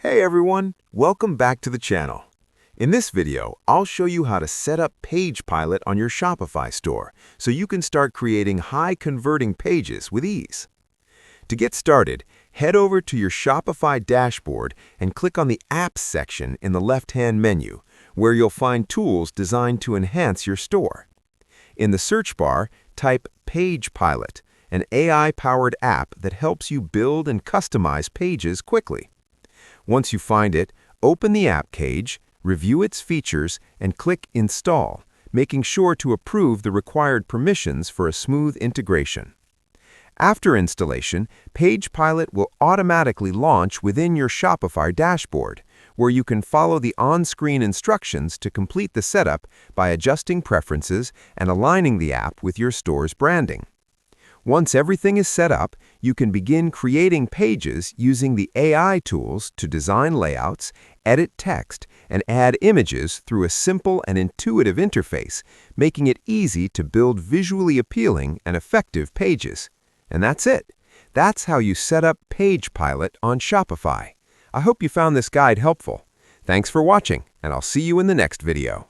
Hey everyone, welcome back to the channel. In this video, I'll show you how to set up Page Pilot on your Shopify store so you can start creating high-converting pages with ease. To get started, head over to your Shopify dashboard and click on the Apps section in the left-hand menu, where you'll find tools designed to enhance your store. In the search bar, type Page Pilot, an AI-powered app that helps you build and customize pages quickly. Once you find it, open the app cage, review its features, and click Install, making sure to approve the required permissions for a smooth integration. After installation, Page Pilot will automatically launch within your Shopify dashboard, where you can follow the on-screen instructions to complete the setup by adjusting preferences and aligning the app with your store's branding. Once everything is set up, you can begin creating pages using the AI tools to design layouts, edit text, and add images through a simple and intuitive interface, making it easy to build visually appealing and effective pages. And that's it. That's how you set up Page Pilot on Shopify. I hope you found this guide helpful. Thanks for watching, and I'll see you in the next video.